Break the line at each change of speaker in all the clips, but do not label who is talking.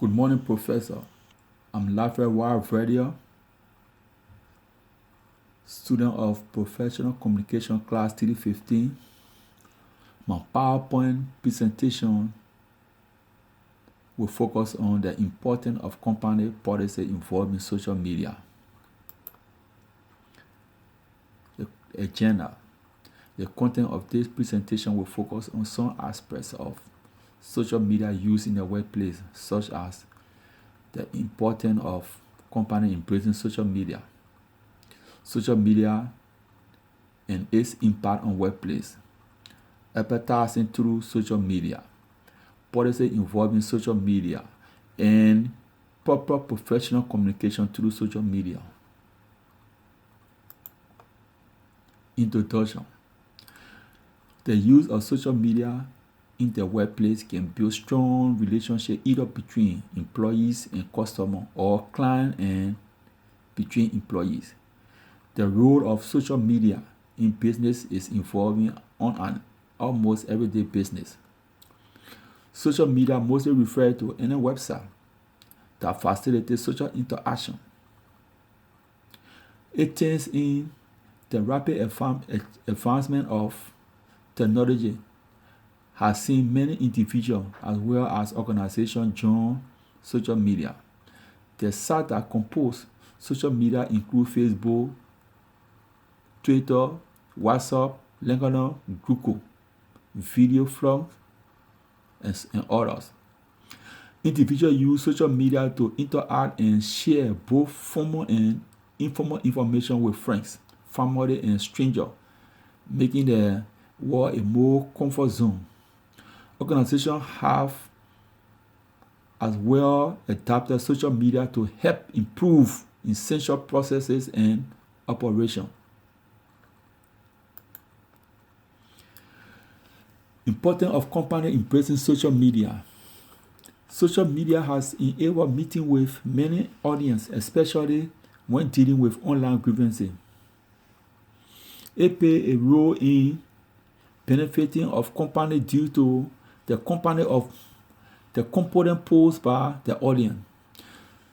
Good morning, Professor. I'm Lafayette Wild, student of Professional Communication Class 315. My PowerPoint presentation will focus on the importance of company policy involving social media. The agenda. The content of this presentation will focus on some aspects of social media use in the workplace, such as the importance of company embracing social media and its impact on workplace, advertising through social media, policy involving social media, and proper professional communication through social media. Introduction. The use of social media in the workplace can build strong relationships either between employees and customers or client and between employees. The role of social media in business is evolving on an almost everyday business. Social media mostly refers to any website that facilitates social interaction. It tends in the rapid advancement of technology has seen many individuals as well as organizations join social media. The sites that compose social media include Facebook, Twitter, WhatsApp, LinkedIn, Google, VideoFlux, and others. Individuals use social media to interact and share both formal and informal information with friends, family, and strangers, making the world a more comfort zone. Organizations have as well adapted social media to help improve essential processes and operations. Importance of company embracing social media. Social media has enabled meeting with many audiences, especially when dealing with online grievances. It plays a role in benefiting of company due to the component posed by the audience.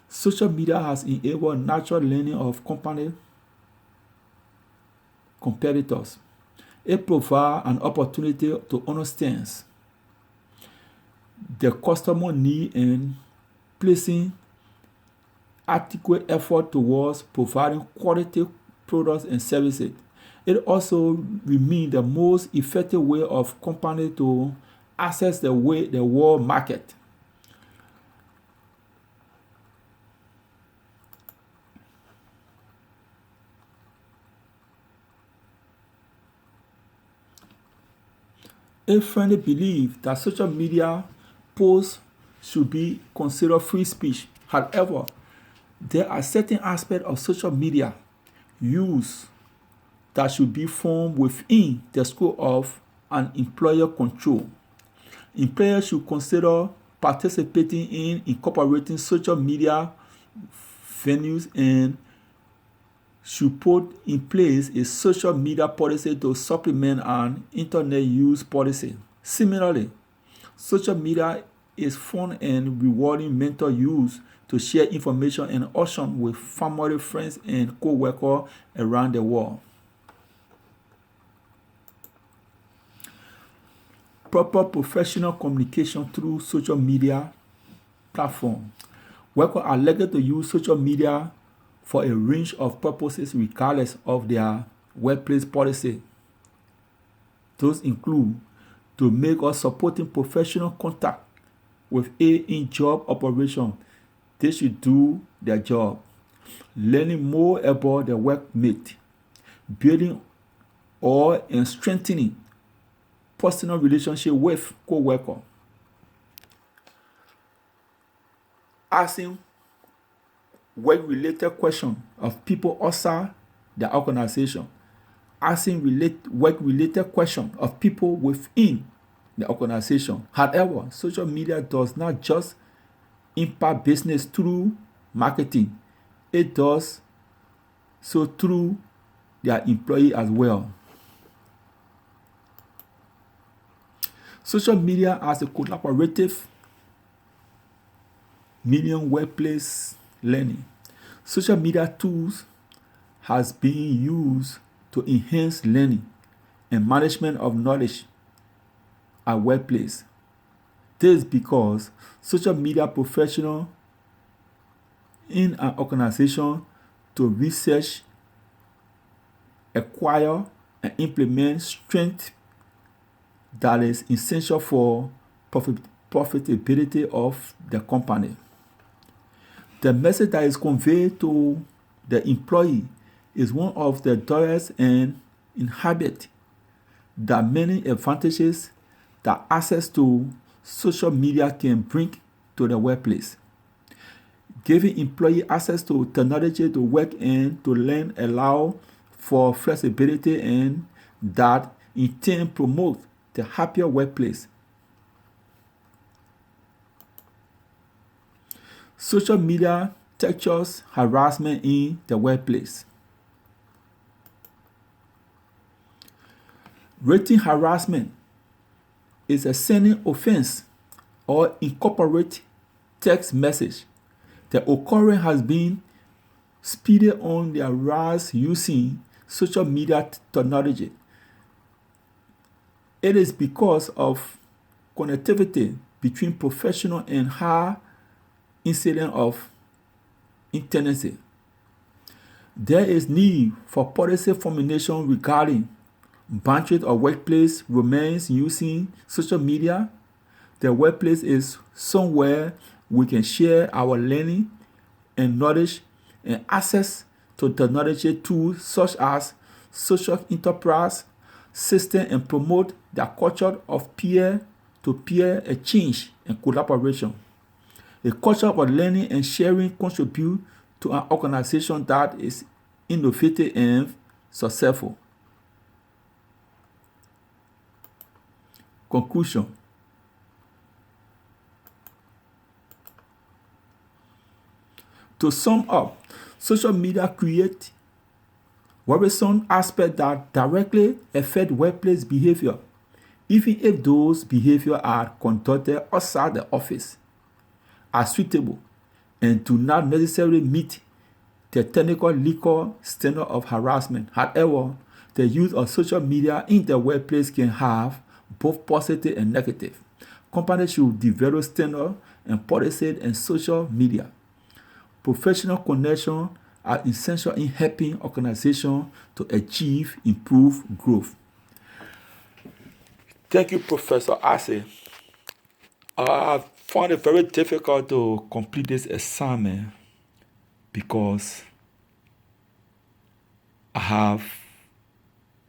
Social media has enabled natural learning of company competitors. It provides an opportunity to understand the customer need and placing adequate effort towards providing quality products and services. It also remains the most effective way of company to access the world market. A friendly belief that social media posts should be considered free speech. However, there are certain aspects of social media use that should be formed within the scope of an employer control. Employers should consider participating in incorporating social media venues and should put in place a social media policy to supplement an internet use policy. Similarly, social media is fun and rewarding mental use to share information and options with family, friends, and co-workers around the world. Proper professional communication through social media platforms. Workers are likely to use social media for a range of purposes regardless of their workplace policy. Those include to make or supporting professional contact with aid in job operation. They should do their job. Learning more about the workmate. Building and strengthening personal relationship with co-worker. Asking work-related questions of people outside the organization. Asking work-related questions of people within the organization. However, social media does not just impact business through marketing. It does so through their employee as well. Social media as a collaborative million workplace learning. Social media tools has been used to enhance learning and management of knowledge at workplace. This is because social media professionals in an organization to research, acquire, and implement strength that is essential for profitability of the company. The message that is conveyed to the employee is one of the direct and inhabit the many advantages that access to social media can bring to the workplace. Giving employee access to technology to work and to learn allow for flexibility and that in turn promote the happier workplace. Social media textures harassment in the workplace. Rating harassment is a sending offense or incorporate text message. The occurrence has been speeded on the rise using social media technology. It is because of connectivity between professional and high incidence of intimacy. There is need for policy formulation regarding boundaries of workplace romance using social media. The workplace is somewhere we can share our learning and knowledge and access to technology tools such as social enterprise system and promote the culture of peer-to-peer exchange and collaboration. A culture of learning and sharing contribute to an organization that is innovative and successful. Conclusion. To sum up, social media create worrisome aspects that directly affect workplace behavior, even if those behaviors are conducted outside the office, are suitable, and do not necessarily meet the technical legal standard of harassment. However, the use of social media in the workplace can have both positive and negative. Companies should develop standards and policies in social media. Professional connections are essential in helping organizations to achieve improved growth. Thank you, Professor Ase. I found it very difficult to complete this assignment because I have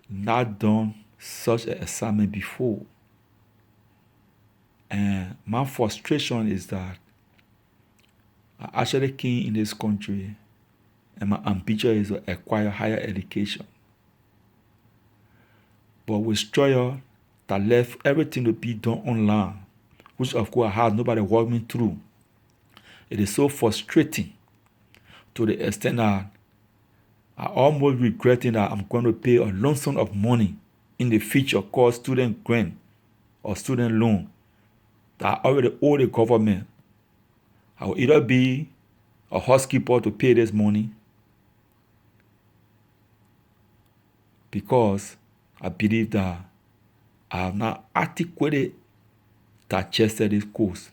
not done such an assignment before. And my frustration is that I actually came in this country and my ambition is to acquire higher education. But with struggle that left everything to be done online, which of course I had nobody walk me through. It is so frustrating to the extent that I almost regretting that I'm going to pay a lump sum of money in the future called student grant or student loan that I already owe the government. I will either be a housekeeper to pay this money because I believe that I have not adequately digested this course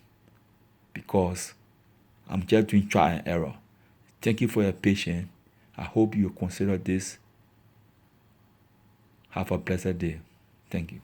because I'm just doing trial and error. Thank you for your patience. I hope you consider this. Have a blessed day. Thank you.